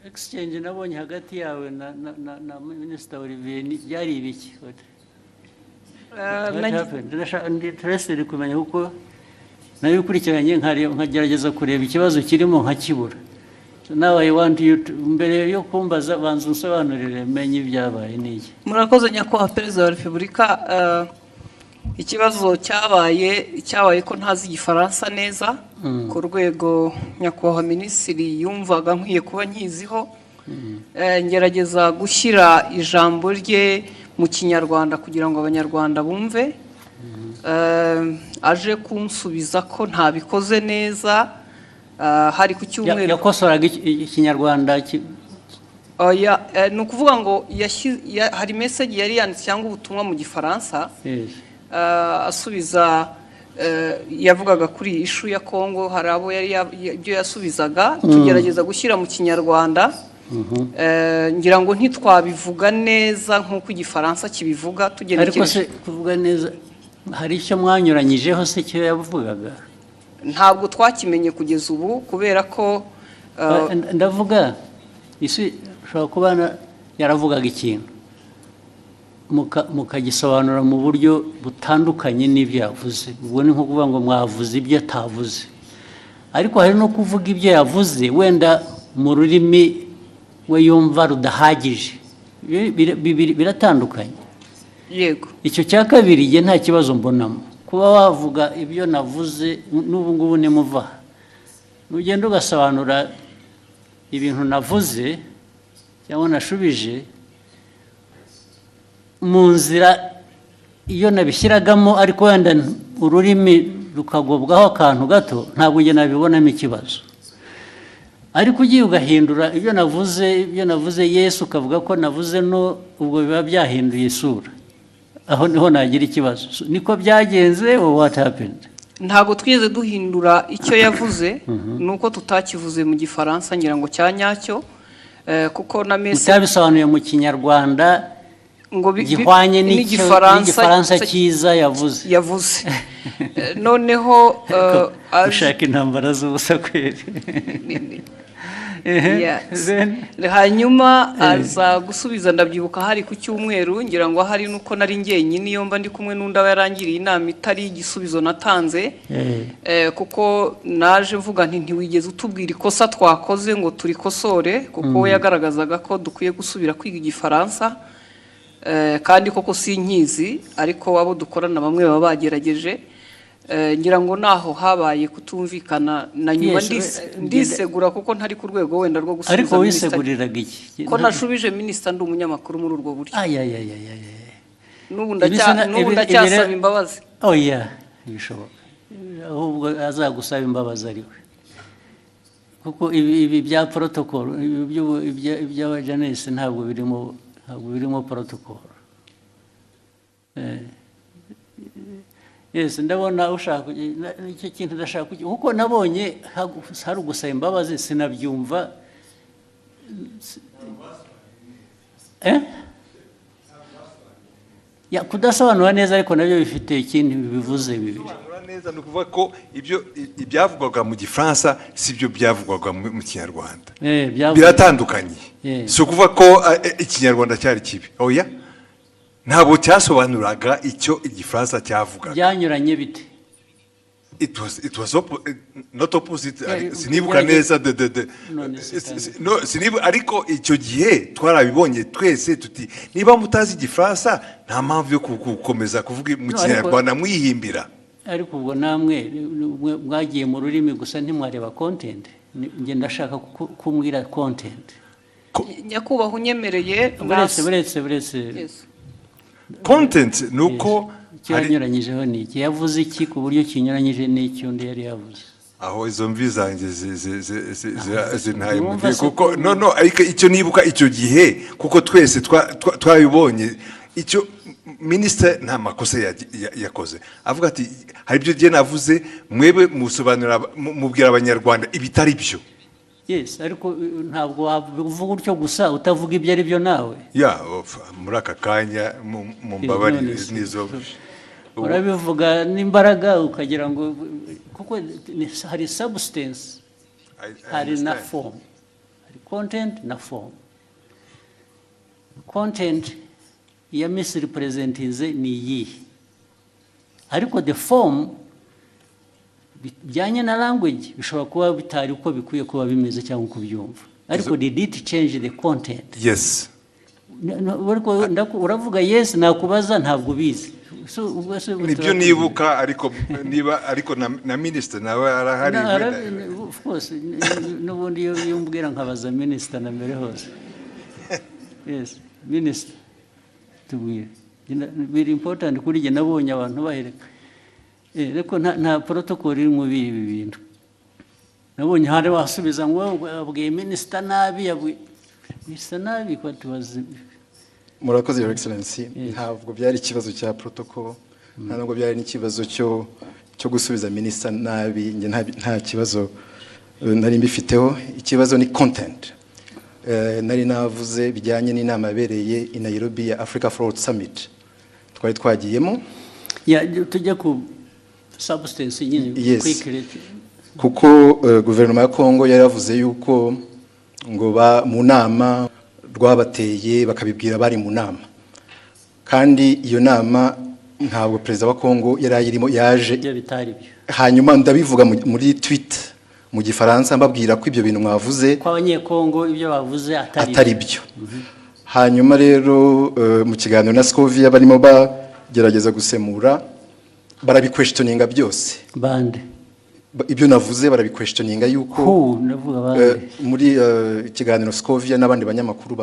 exchange nabonye hagati yawe na Minister Olivier byari ibiki? What happened? Interested kumenya uko nayo ukurikiranye nkagerageza kureba ikibazo kirimo nkakibura. So now I want you to mbere yo kumbaza banza unsobanurire menye ibyabaye niki. Murakoze nyakubahwa Perezida wa Repubulika. Ikibazo cyabaye ko ntazi igifaransa neza ku rwego nyakubahwa Minisitiri yumvaga nkwiye kuba nkiziho. Ngerageza gushyira ijambo rye mu Kinyarwanda kugira ngo Abanyarwanda bumve. Aje kunsubiza ko ntabikoze neza. Hari ku cyumweru yakosoraga Ikinyarwanda ni ukuvuga ngo hari message yari yanditse cyangwa ubutumwa mu Gifaransa. Asubiza yavugaga kuri ishu ya Kongo, hari abo yari ibyo yasubizaga tugerageza gushyira mu Kinyarwanda. Ngira ngo ntitwabivuga neza nk'uko Igifaransa kibivuga tugenekereje. Ariko se kuvuga neza hari icyo mwanyuranyijeho se cyo yavugaga? Ntabwo twakimenye kugeza ubu kubera ko ndavuga isi ushobora kubana yaravugaga ikintu mukagisobanura mu buryo butandukanye n'ibyo yavuze. Ubwo ni nko kuvuga ngo mwavuze ibyo atavuze, ariko hari no kuvuga ibyo yavuze wenda mu rurimi we yumva rudahagije. Biratandukanye. Yego. Icyo cya kabiri nge nta kibazo mbonamo kuba wavuga ibyo navuze n'ubu ngubu nimuva nugenda ugasobanura ibintu navuze cyangwa nashubije mu nzira iyo nabishyiragamo, ariko wenda ururimi rukagobwaho akantu gato, ntabwo nge nabibonamo ikibazo. Ariko ugiye ugahindura ibyo navuze Yesu ukavuga ko navuze no, ubwo biba byahinduye isura. Aho niho nagira ikibazo. Niko byagenze or what happened? Ntabwo twigeze duhindura icyo yavuze, nuko tutakivuze mu Gifaransa ngira ngo cyanyacyo, kuko na message utabisobanuye mu Kinyarwanda ngo gihwanye n'Igifaransa cyiza yavuze. Noneho ushaka intambara z'ubusa kweri. Hanyuma aza gusubiza, ndabyibuka hari ku cyumweru, ngira ngo hari nuko nari njyenyine iyo mba ndi kumwe n'undi yarangiriye inama itari igisubizo natanze. Kuko naje mvuga nti ntiwigeze utubwira ikosa twakoze ngo turikosore, kuko we yagaragazaga ko dukwiye gusubira kwiga Igifaransa. Kandi koko sinkizi, ariko abo dukorana bamwe baba bagerageje. Ngira ngo naho habaye kutumvikana na nyuma ndisegura kuko ntari ku rwego wenda rwo gusubiza. Ariko wiseguriraga iki? Ko nashubije Minisita ndi umunyamakuru muri urwo buryo. N'ubu ndacyasaba imbabazi. Bishoboka. Ahubwo azagusaba imbabazi ariwe. Kuko ibi bya protocol ibya Janesse ntabwo birimo protocol. Yes, ndabona ushaka icyo kintu ndashaka kuko nabonye hari ugusaba imbabazi sinabyumva. Kudasobanura neza ariko nabyo bifite ikindi bivuze bibiri. Neza ni ukuvuga ko ibyavugwaga mu Gifaransa sibyo byavugwaga mu Kinyarwanda. Biratandukanye. Si ukuvuga ko Ikinyarwanda cyari kibi. Oya. Ntabwo cyasobanuraga icyo Igifaransa cyavugaga. Byanyuranye bite? It was not opposite. Sinibuka neza ariko icyo gihe twarabibonye twese tuti niba mutazi Igifaransa nta mpamvu yo gukomeza kuvuga mu Kinyarwanda mwihimbira. Ariko ubwo namwe mwagiye mu rurimi gusa ntimwareba content. Nge ndashaka kumbwira content. Nyakubahwa unyemereye buretse content nuko cyanyuranyijeho niki yavuze iki ku buryo kinyuranyije n'icyo undi yari yavuze. Aho izo mvi zanjye zintaye mu kuko no ariko icyo nibuka icyo gihe kuko twese twabibonye icyo Minisita nta makosa yakoze. Avuga ati hari ibyo gihe navuze mwebe musobanura mubwira Abanyarwanda ibitari byo. Yes, ariko ntabwo wavuga utyo gusa utavuga ibyo ari byo nawe. Muri aka kanya mu mbabarire nizo urabivuga n'imbaraga ukagira ngo kuko hari substance hari na form. content na form. Content ya misrepresentinze ni iyihe, ariko the form bijyanye na language bishobora kuba bitari uko bikwiye kuba bimeze cyangwa uko byumva, ariko did it change the content? Yes. Uravuga yes, nakubaza ntabwo bizi. Nibyo nibuka, ariko na minister nawe arahari. Of course, n'ubundi iyo mbwira nkabaza minister na mbere hose. Yes, minister tubwire. Very important kuri jye, nabonye abantu bahereka. Reko nta protocol iri mu bibi bintu. Nabonye hari wasubiza ngo abwiye minister nabi, minister nabi ko tubaze. Murakoze Your Excellency, ntabwo byari ikibazo cya protocol, ntabwo byari n'ikibazo cyo gusubiza minister nabi, nge nta kibazo nari mbifiteho. Ikibazo ni content. Nari navuze bijyanye n'inama yabereye i Nairobi ya Africa Fraud Summit twari twagiyemo. Tujya ku substance nyine quickly, kuko guverinoma ya Kongo yari yavuze yuko ngo mu nama rwabateye bakabibwira bari mu nama, kandi iyo nama ntabwo perezida wa Kongo yari ayirimo, yaje hanyuma ndabivuga muri tweet mu gifaransa mbabwira ko ibyo bintu mwavuze kwa abanyekongo ibyo bavuze atari byo. Hanyuma rero mu kiganiro na Scovia barimo bagerageza gusemura, barabiquestioninga byose. Bande ibyo navuze barabiquestioninga yuko muri ikiganiro Scovia n'abandi banyamakuru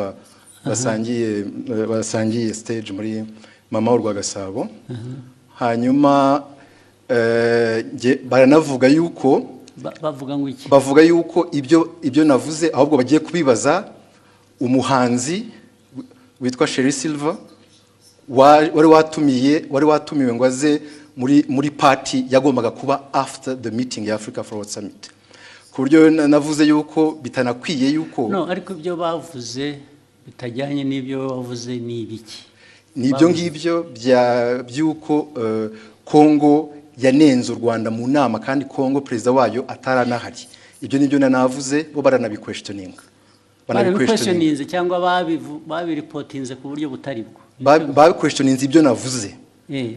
basangiye stage muri Mama w'u Gasabo. Hanyuma baranavuga yuko bavuga yuko ibyo navuze ahubwo bagiye kubibaza umuhanzi witwa Sherry Silver wari watumiwe ngo aze muri party yagombaga kuba after the meeting ya Africa Fraud Summit. Ku buryo navuze yuko bitanakwiye yuko ariko ibyo bavuze bitajyanye n'ibyo bavuze ni ibiki? Nibyo ngibyo byuko Kongo yanenze u Rwanda mu nama, kandi Kongo perezida wayo ataranahari. Ibyo nibyo navuze, bo baranabiquestioninga. Banabiquestioninze cyangwa babiripotinze ku buryo butari bwo. Babiquestioninze ibyo navuze.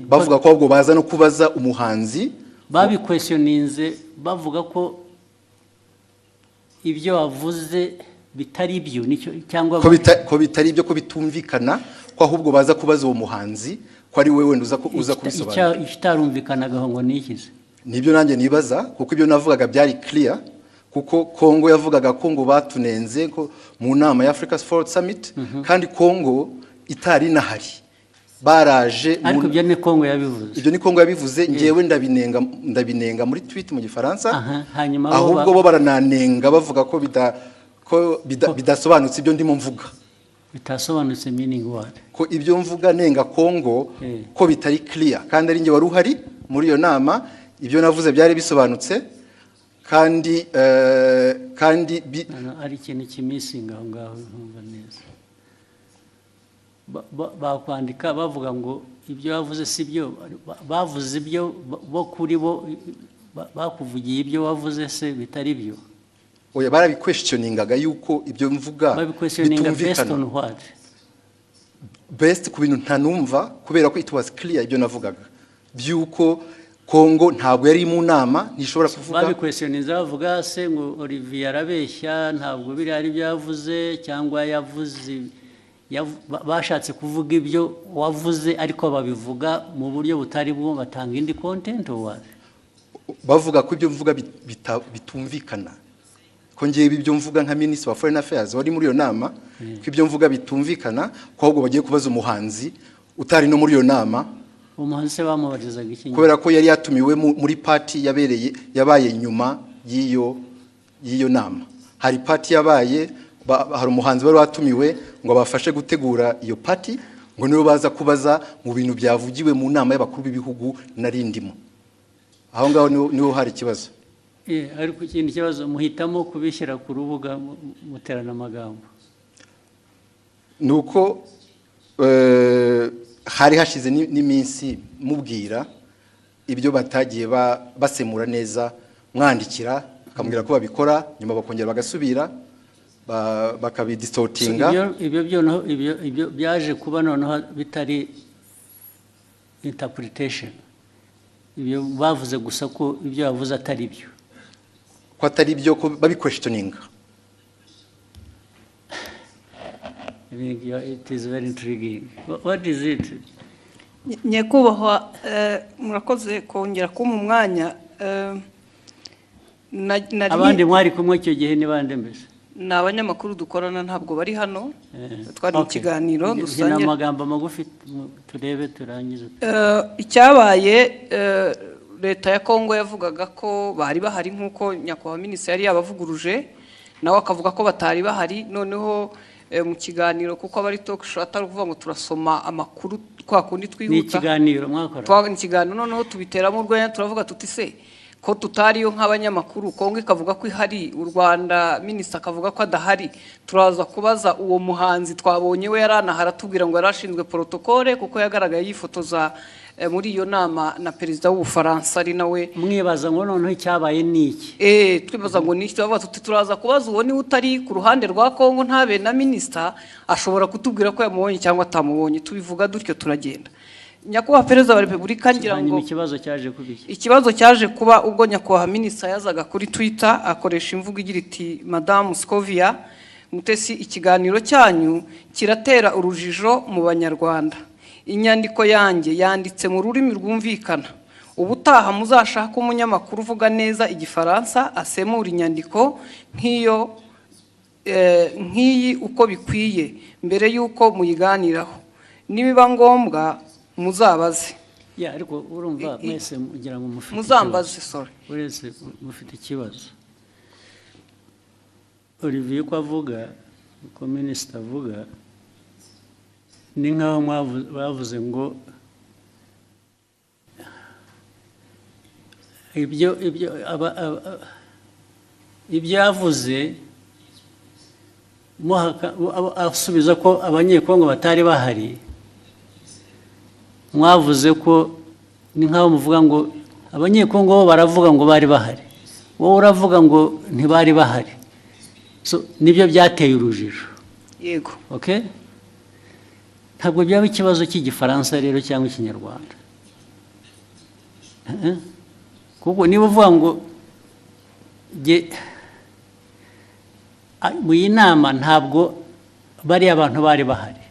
Bavuga ko ahubwo baza no kubaza umuhanzi. Babiquestioninze bavuga ko ibyo wavuze bitari byo, nicyo cyangwa ko bitari byo, ko bitumvikana, ko ahubwo baza kubaza uwo muhanzi ko ari wewe uza kubisobanura. Ikitarumvikanaga ngo nikize. Nibyo nanjye nibaza, kuko ibyo navugaga byari clear, kuko Kongo yavugaga ko ngo batunenze ko mu nama ya Africa Fraud Summit, kandi Kongo itari nahari. Baraje ariko ibyo ni Kongo yabivuze. Ibyo ni Kongo yabivuze, ngewe ndabinenga muri tweet mu gifaransa. Ahubwo bo barananenga bavuga ko bidasobanutse ibyo ndimo mvuga. Bitasobanutse meaning what? Ko ibyo mvuga nenga Kongo ko bitari clear, kandi ari nge wari uhari muri iyo nama. Ibyo navuze byari bisobanutse, kandi ari ikintu kimisinga aho ngaho ntumva neza. Bakwandika bavuga ngo ibyo bavuze si byo, bavuze ibyo bo kuri bo bakuvugiye ibyo wavuze se bitari byo. Oya, barabiquestioningaga yuko ibyo mvuga bitumvikana. Best ku bintu ntanumva, kubera ko it was clear ibyo navugaga byuko Kongo ntabwo yari mu nama, ntishobora kuvuga. Babiquestioninza bavuga se ngo Olivier arabeshya, ntabwo biri ari byavuze, cyangwa yavuze bashatse kuvuga ibyo wavuze ariko babivuga mu buryo butari bwo, batanga indi content or bavuga ko ibyo mvuga bitumvikana. Ko ngiye ibyo mvuga nka Minister wa Foreign Affairs wari muri iyo nama, ko ibyo mvuga bitumvikana, ko ahubwo bagiye kubaza umuhanzi utari no muri iyo nama. Umuhanzi bamubarizaga iki? Kubera ko yari yatumiwe muri party yabaye nyuma y'iyo nama. Hari party yabaye, hari umuhanzi wari watumiwe ngo abafashe gutegura iyo party, ngo nibo baza kubaza mu bintu byavugiwe mu nama y'abakuru b'ibihugu narindimo. Aho ngaho niho hari ikibazo. Ariko ikindi kibazo muhitamo kubishyira ku rubuga muterana amagambo. Nuko hari hashize n'iminsi mubwira ibyo batagiye basemura neza, mwandikira akamubwira ko babikora, nyuma bakongera bagasubira bakabidistortinga. ibyo byaje kuba noneho bitari interpretation, ibyo bavuze gusa ko ibyo yavuze atari byo, ko atari byo, ko babiquestioninga. It is very intriguing. What is it? Nyakubahwa, murakoze kongera kumpa umwanya. Abandi mwari kumwe icyo gihe ni bande mbese? Ni abanyamakuru dukorana, ntabwo bari hano. Twari mu kiganiro dusangira amagambo magufi turebe turangize. Icyabaye, leta ya Kongo yavugaga ko bari bahari nk'uko nyakubahwa minisitiri yari yabavuguruje, nawe akavuga ko batari bahari. Noneho mu kiganiro, kuko abari talk show atari kuvuga ngo turasoma amakuru kwa kundi twihuta. Ni ikiganiro mwakora? Ni ikiganiro, noneho tubiteramo urwenya, turavuga tuti se ko tutariyo nk'abanyamakuru, Kongo ikavuga ko ihari, u Rwanda minisitiri akavuga ko adahari, turaza kubaza uwo muhanzi twabonye we yaranahara tubwira ngo yarashinzwe protocole kuko yagaragaye yifotoza muri iyo nama na perezida w'Ubufaransa ari nawe. Mwibaza ngo noneho icyabaye niki? Twibaza ngo niki, tubavuga tuti turaza kubaza uwo niwe utari ku ruhande rwa Kongo ntabe na minisitiri ashobora kutubwira ko yamubonye cyangwa atamubonye. Tubivuga dutyo turagenda. Nyakubahwa Perezida wa Repubulika ngira ngo ikibazo cyaje kuba ubwo nyakubahwa minisitiri yazaga kuri Twitter akoresha imvugo igira iti Madame Scovia Mutesi, ikiganiro cyanyu kiratera urujijo mu Banyarwanda. Inyandiko yanjye yanditse mu rurimi rwumvikana. Ubutaha muzashaka umunyamakuru uvuga neza Igifaransa asemura inyandiko nk'iyi uko bikwiye mbere y'uko muyiganiraho. Nibiba ngombwa muzabaze. Ariko urumva mwese mugira ngo mufite muzambaze, sorry. Uretse mufite ikibazo. Olivier ko avuga, ko minisitiri avuga, ni nk'aho bavuze ngo ibyo yavuze asubiza ko abanyekongo batari bahari. Mwavuze ko ni nk'aho muvuga ngo abanyekongo bo baravuga ngo bari bahari, wowe uravuga ngo ntibari bahari. Nibyo byateye urujijo. Yego. Okay? Ntabwo byaba ikibazo cy'Igifaransa rero cyangwa Ikinyarwanda. Kuko niba uvuga ngo mu iyi nama ntabwo bari abantu bari bahari.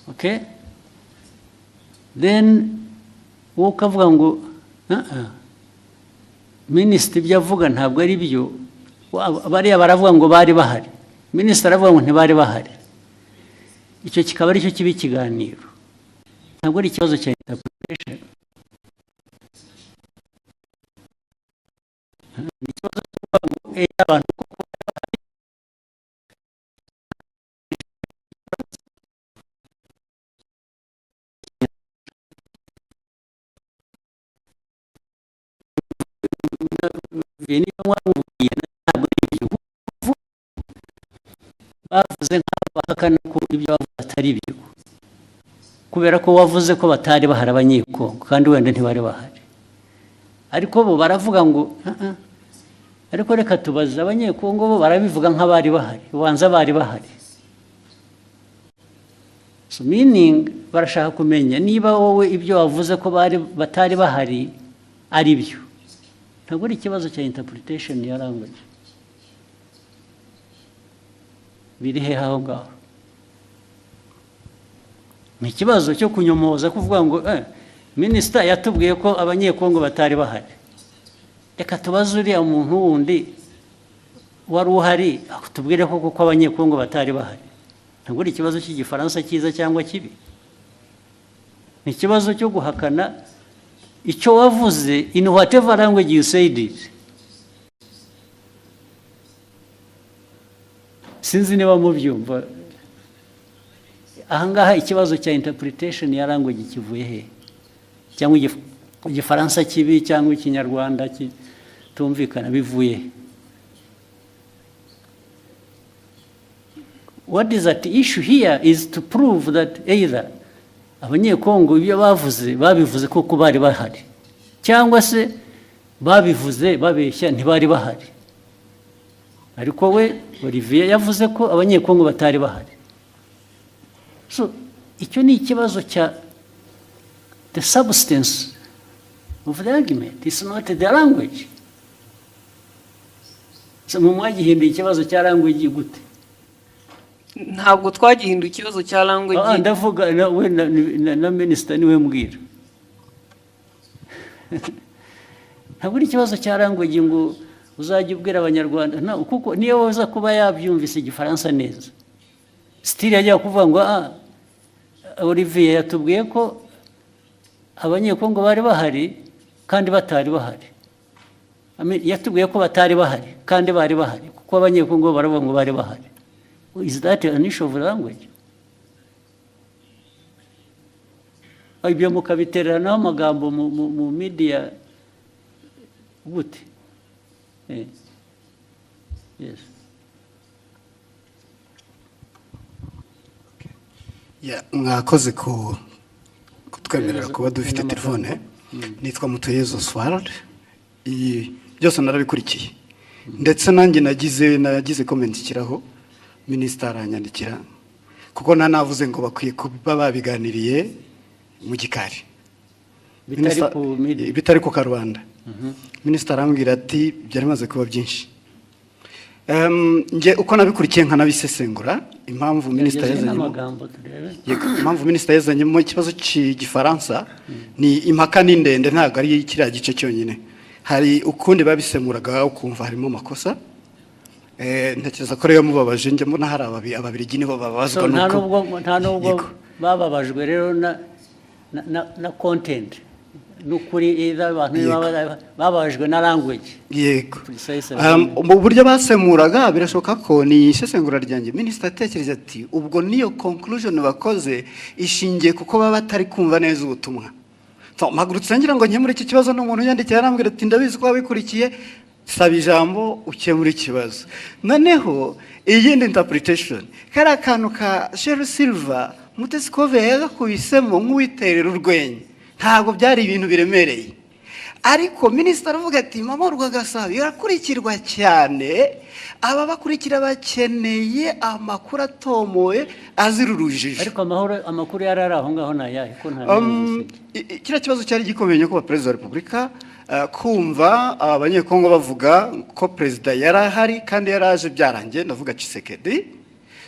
Okay? Then wowe ukavuga ngo minisitiri ibyo avuga ntabwo ari byo, bariya baravuga ngo bari bahari, minisitiri aravuga ngo ntibari bahari. Icyo kikaba ari cyo kiba ikiganiro, ntabwo ari ikibazo cya interpretation. Ni ikibazo cyo kuvuga ngo abantu bavuze nk'abahakana ko ibyo bavuze atari byo, kubera ko wavuze ko batari bahari abanyekongo kandi wenda ntibari bahari. Ariko bo baravuga ngo ariko reka tubaze abanyekongo bo barabivuga nk'abari bahari, ubanza bari bahari. Meaning barashaka kumenya niba wowe ibyo wavuze ko batari bahari ari byo. Ntabwo ari ikibazo cya interpretation ya language. Biri he aho ngaho? Ni ikibazo cyo kunyomoza kuvuga ngo minisitiri yatubwiye ko abanyekongo batari bahari. Reka tubaze uriya muntu wundi wari uhari akutubwire ko kuko abanyekongo batari bahari. Ntabwo ari ikibazo cy'Igifaransa cyiza cyangwa kibi. Ni ikibazo cyo guhakana icyo wavuze in whatever language you said it. Sinzi niba mubyumva. Ahangaha ikibazo cya interpretation ya language kivuye he? Cyangwa Igifaransa kibi cyangwa Ikinyarwanda kitumvikana bivuye he? What is at issue here is to prove that either abanyekongo ibyo babivuze koko bari bahari, cyangwa se babivuze babeshya ntibari bahari. ariko we Olivier yavuze ko abanyekongo batari bahari. So icyo ni ikibazo cya the substance of the argument, it's not the language. So mwagihinduye ikibazo cya language gute? ntabwo twagihinduye ikibazo cya language. Ndavuga we na minister niwe mbwira. Ntabwo ari ikibazo cya language ngo uzajya ubwira abanyarwanda kuko niyo waza kuba yabyumvise igifaransa neza. Still yajya kuvuga ngo Olivier yatubwiye ko abanyekongo bari bahari kandi batari bahari. Yatubwiye ko batari bahari kandi bari bahari kuko abanyekongo baravuga ngo bari bahari. Is that an issue of language? Ibyo mukabitereranaho amagambo mu media gute? Yes. Mwakoze kutwemerera kuba dufite telefone. Nitwa Mutuyezo Oswald. Byose narabikurikiye ndetse nanjye nagize comment ikiraho minister aranyandikira kuko nanavuze ngo bakwiye kuba babiganiriye mu gikari bitari ku Karubanda. Minister arambwira ati byari maze kuba byinshi. Nje uko nabikurikiye nkanabisesengura impamvu minister yazanye mu kibazo cy'igifaransa ni impaka n'indende ntabwo ari kiriya gice cyonyine. Hari ukundi babisemuraga ukumva harimo amakosa. Ntekereza ko rero mubabaje njye mbona hari ababirigi nibo babazwa nuko nta nubwo bababajwe rero na content n'ukuri abantu bababajwe na language. Yego. Mu buryo basemuraga birashoboka ko ni isesengura ryanjye minister atekereza ati ubwo niyo conclusion bakoze ishingiye kuko baba batari kumva neza ubutumwa. Magurutse ngira ngo nkemure iki kibazo n'umuntu yandikira arambwira ati ndabizi ko wabikurikiye saba ijambo ukemura ikibazo. Noneho iyindi interpretation kari akantu ka Sheryl Silver Mutesikove yagakubisemo nk'uwiterera urwenya ntabwo byari ibintu biremereye, ariko minister aravuga ati mama Rwagasabo yarakurikirwa cyane, aba bakurikira bakeneye amakuru atomoye azira urujijo. Ariko amakuru yarari aho ngaho nayahe ko nta kira kibazo cyari gikomeye ko Perezida wa Repubulika kumva abanyekongo bavuga ko Perezida yarahari kandi yaraje byarangiye, ndavuga Tshisekedi.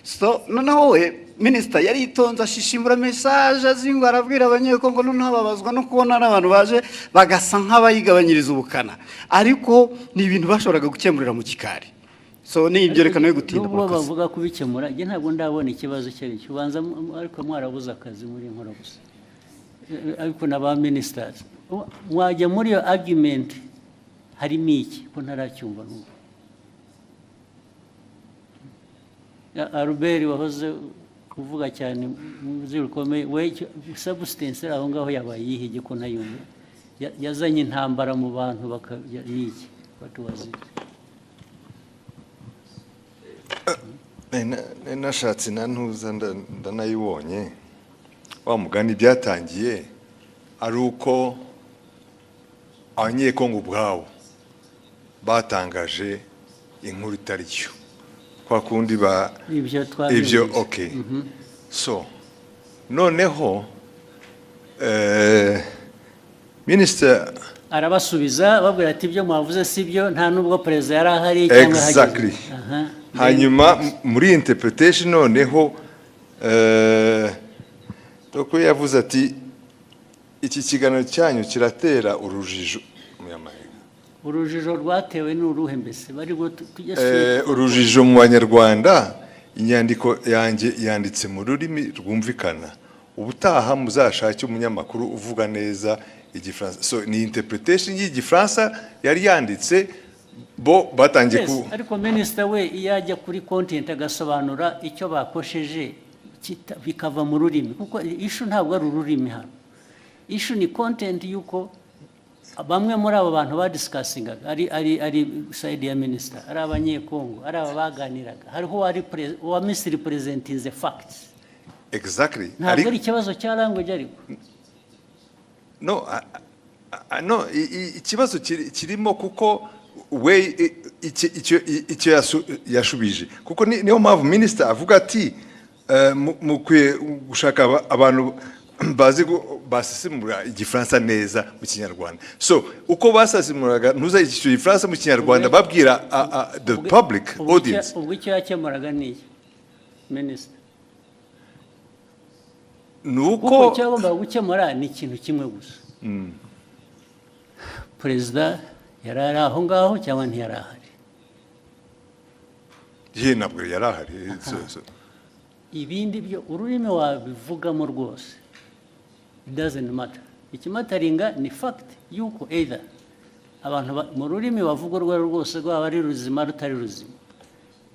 So noneho we minister yari itonza ashishimura message azingo arabwira abanyekongo noneho babazwa no kubona n'abantu baje bagasa nk'abayigabanyiriza ubukana, ariko ni ibintu bashoboraga gukemurira mu gikari. So ni ibyo rekana yo gutinda ubwo bavuga kubikemura. Je ntabwo ndabona ikibazo cyari kibanza, ariko mwarabuza akazi muri nkora gusa, ariko n'aba ministers mwajya muri yo argument harimo iki ko ntaracyumva n'ubu. Albert wahoze kuvuga cyane mu zirukomeye we substance aho ngaho yabaye yihige ko ntayumva, yazanye intambara mu bantu bakayiki batubaze. Nashatse nantuza ndanayibonye wa mugani byatangiye ari uko abanyekongo ubwabo batangaje inkuru itari cyo kwa kundi ibyo okay. So noneho minister arabasubiza babwira ati ibyo mwavuze sibyo, nta nubwo Perezida yari ahari cyangwa exactly. Hanyuma muri interpretation noneho doko yavuze ati iki kiganiro cyanyu kiratera urujijo muyamahanga. Urujijo rwatewe n'uruhe mbese bari urujijo mu Banyarwanda. Inyandiko yanjye yanditse mu rurimi rwumvikana, ubutaha muzashake umunyamakuru uvuga neza igifaransa. So ni interpretation y'igifaransa yari yanditse bo batangiye ku. Ariko minister we iyajya kuri content agasobanura icyo bakosheje bikava mu rurimi, kuko issue ntabwo ari ururimi hano. Issue ni content yuko bamwe muri abo bantu badiscussingaga ari side ya minister, ari abanyekongo, ari abaganiraga, hariho wa misrepresenting the facts. Exactly. Ntabwo ari ikibazo cya language ariko. No, ikibazo kirimo kuko we icyo yashubije kuko niyo mpamvu minisita avuga ati mukwiye gushaka abantu bazi basesemura igifaransa neza mu kinyarwanda. So uko basesemuraga ntuza icyo gifaransa mu kinyarwanda babwira the public audience. Ubwo icyo yakemuraga ni minisita nuko cyagomba gukemura ni ikintu kimwe gusa. Perezida yari ari aho ngaho cyangwa ntiyari ahari? ye ntabwo yari ahari. Ibindi byo ururimi wabivugamo rwose, it doesn't matter. Ikimataringa ni fact yuko either abantu mu rurimi bavuga urwo rwose rwaba ari ruzima rutari ruzima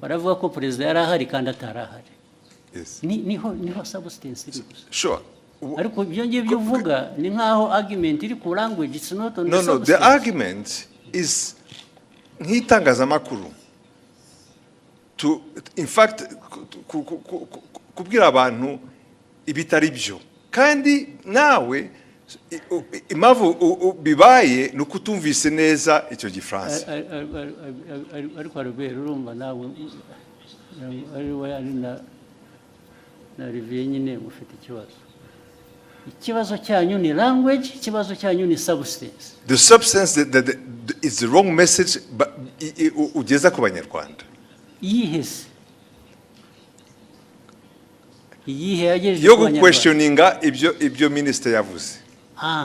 baravuga ko perezida yari ahari kandi atari ahari. niho substance iri gusa. Sure. Ariko ibyo ngibyo uvuga ni nkaho argument iri ku language, it's not on the substance. No, the argument is nk'itangazamakuru to in fact kubwira abantu ibitari byo kandi nawe impamvu bibaye ni ukutumvise neza icyo gifaransa. Ariko Albert urumva nawe ari na Olivier nyine mufite ikibazo cyanyu ni language, ikibazo cyanyu ni substance. The substance that is the wrong message ugeza ku banyarwanda. Yihese yagejeje yo questioninga ibyo minister yavuze.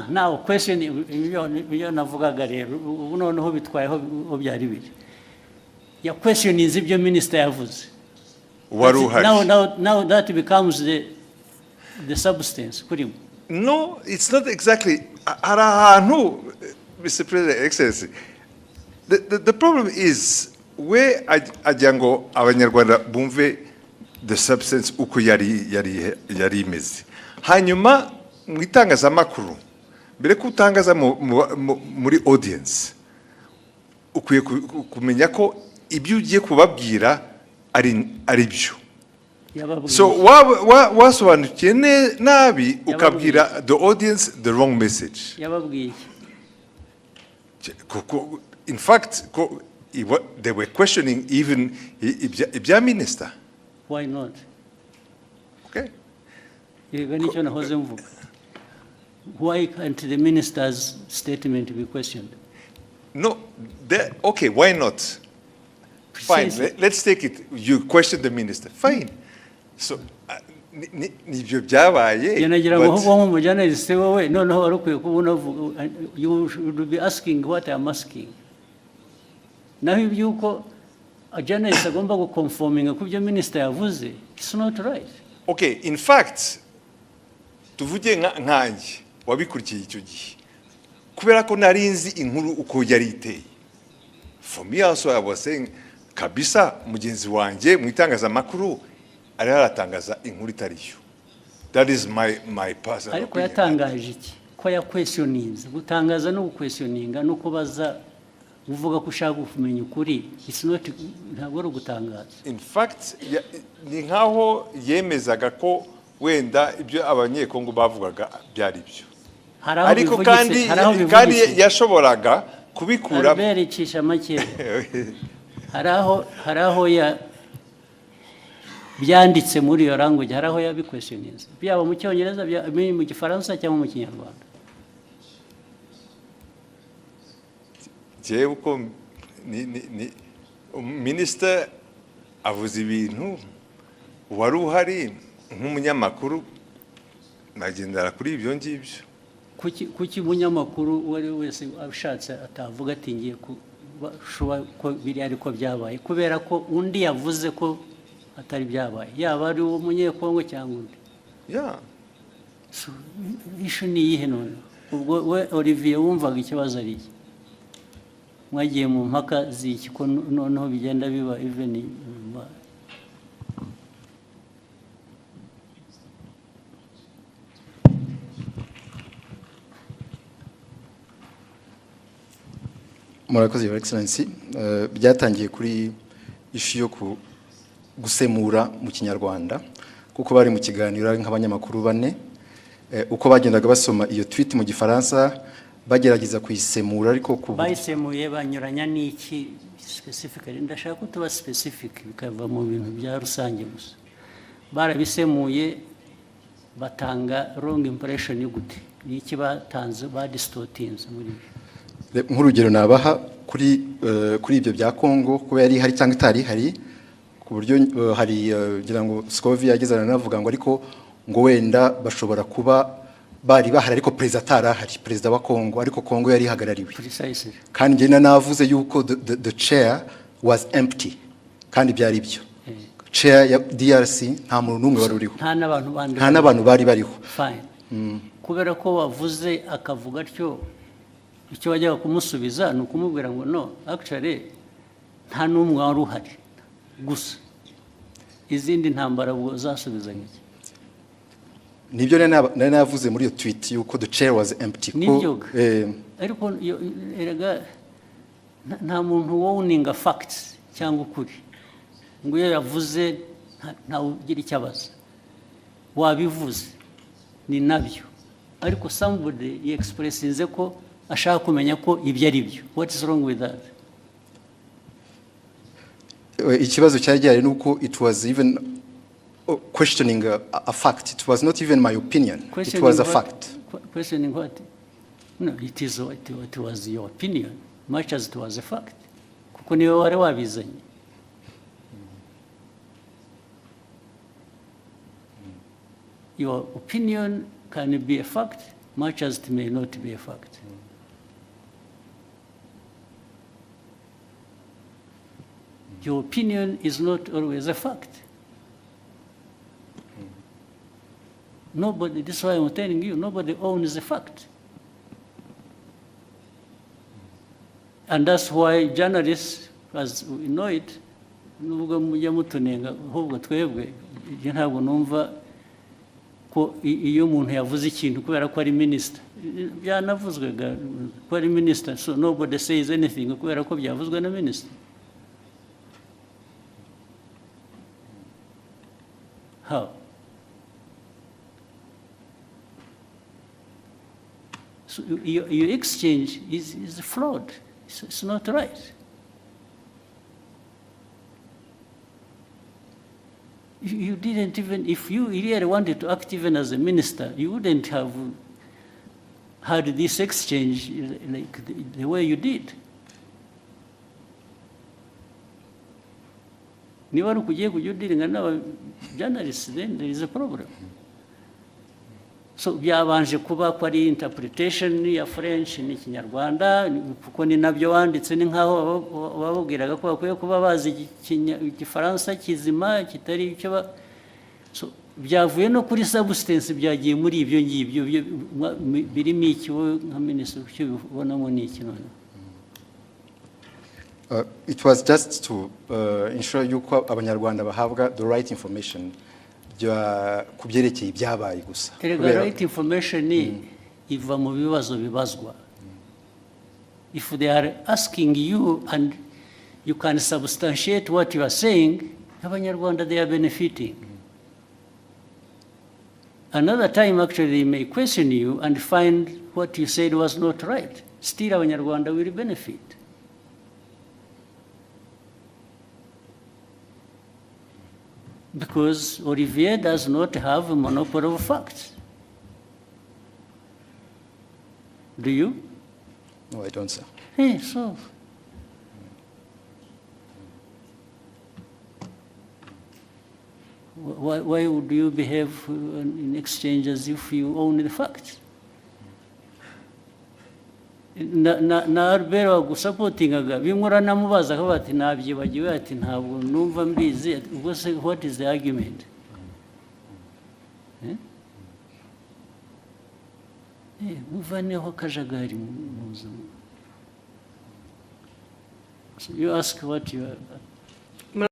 Now question ibyo navugaga rero ubu noneho bitwayeho byari biri ya questioning ibyo minister yavuze. Now that becomes the substance kurimo. No, it's not exactly. Mr. President, Excellency, the problem is where ajango abanyarwanda bumve the substance uko yari imeze. Hanyuma mu itangazamakuru mbere ko utangaza muri audience ukwiye kumenya ko ibyo ugiye kubabwira ari byo. So wasobanukiye nabi ukabwira the audience the wrong message. Yababwiye. In fact, they were questioning even ibya minister. Why not? Okay. Why can't the minister's statement be questioned? No, okay, why not? Fine, let's take it. You question the minister. Fine. So, nibyo byabaye. Yanagira ngo ahubwo mu journalist wowe noneho warukwiye kubona you should be asking what I am asking. Naho ibyuko a journalist agomba go conforming ku byo minister yavuze, it's not right. Okay, in fact, tuvuge nkanjye wabikurikiye icyo gihe kubera ko narinzi inkuru uko yari iteye. For me also I was saying kabisa mugenzi wanjye mu itangazamakuru ari haratangaza inkuru itariyo. That is my personal ariko yatangaje iki ko ya questionings gutangaza no questioninga no kubaza uvuga ko ushaka kumenya ukuri, it's not ntabwo ari gutangaza. In fact ni nkaho yemezaga ko wenda ibyo abanyekongo bavugaga byari byo. Ariko kandi yashoboraga kubikura bericisha make. haraho ya byanditse muri iyo language, haraho ya questionings byaba mu cyongereza mu gifaransa cyangwa mu kinyarwanda. Je uko ni minister avuze ibintu wari uhari nk'umunyamakuru nagendera kuri ibyo ngibyo. Kuki munyamakuru wari wese abishatse atavuga ati ngiye ko biri ariko byabaye kubera ko undi yavuze ko atari byabaye, yaba ari uwo munyekongo cyangwa undi. So ishu ni yihe none? Ubwo we Olivier wumvaga ikibazo ari iki? Mwagiye mu mpaka ziki ko noneho bigenda biba even Murakoze Your Excellency. Byatangiye kuri ishu yo gusemura mu kinyarwanda kuko bari mu kiganiro nk'abanyamakuru bane uko bagendaga basoma iyo tweet mu gifaransa bagerageza kuyisemura ariko bayisemuye banyuranya n'iki specifically ndashaka ko tuba specific bikava mu bintu bya rusange gusa barabisemuye batanga wrong impression y'ugute n'iki batanze badistortinze muri nk'urugero nabaha kuri ibyo bya Kongo kuba yari hari cyangwa itari hari ku buryo hari ngira ngo Scovia yagezana navuga ngo ariko ngo wenda bashobora kuba bari bahari ariko perezida atarahari perezida wa Kongo ariko Kongo yari hagarariwe kandi njye navuze yuko the chair was empty kandi byari byo chair ya DRC nta muntu numwe wari uriho nta n'abantu bari bariho fine kubera ko wavuze akavuga atyo icyo wajyaga kumusubiza ni ukumubwira ngo no actually nta n'umwe wari uhari gusa izindi ntambara ubwo zasubizanye iki nibyo nari navuze muri iyo tweet yuko the chair was empty ariko erega nta muntu wowninga facts cyangwa ukuri ngo iyo yavuze ntawe ugira icyo abaza wabivuze ni nabyo ariko somebody expressinze ko ashaka kumenya ko ibyo ari byo what is wrong with that ikibazo cyari gihari nuko it was even questioning a fact. It was not even my opinion. It was a fact. Questioning what? No, it was your opinion, much as it was a fact. Kuko niwe wari wabizanye. Your opinion can be a fact, much as it may not be a fact. Your opinion is not always a fact. Nobody, this is why I'm telling you, nobody owns the fact. And that's why journalists, as we know it, nubwo mujya mutunenga ahubwo twebwe ntabwo numva ko iyo umuntu yavuze ikintu kubera ko ari minister byanavuzwe ko ari minister, so nobody says anything kubera ko byavuzwe na minister. How? So your exchange is flawed. It's not right. You didn't even, if you really wanted to act even as a minister, you wouldn't have had this exchange like the way you did. Ni wari kugiye kujudiringa na journalists, then there is a problem. So byabanje kuba ko ari interpretation ya French ni Kinyarwanda kuko ni nabyo wanditse ni nkaho babubwiraga ko bakwiye kuba bazi Igifaransa kizima kitari icyo so byavuye no kuri substance byagiye muri ibyo ngibyo birimo iki nka minister cyo bibonamo ni iki none. It was just to ensure yuko abanyarwanda bahabwa the right information kubyerekeye ibyabaye gusa. The right information iva mu bibazo bibazwa. If they are asking you and you can substantiate what you are saying, abanyarwanda they are benefiting. Another time actually they may question you and find what you said was not right. Still abanyarwanda will benefit. Because Olivier does not have a monopoly of facts. Do you? No, I don't, sir. Hey, so. Why would you behave in exchange as if you own the facts? Na Albert gusapotingaga bimura namubaza ko bati nabyibagiwe ati ntabwo numva mbizi ubwo se what is the argument? Muvaneho kajagari muza. So you ask what you are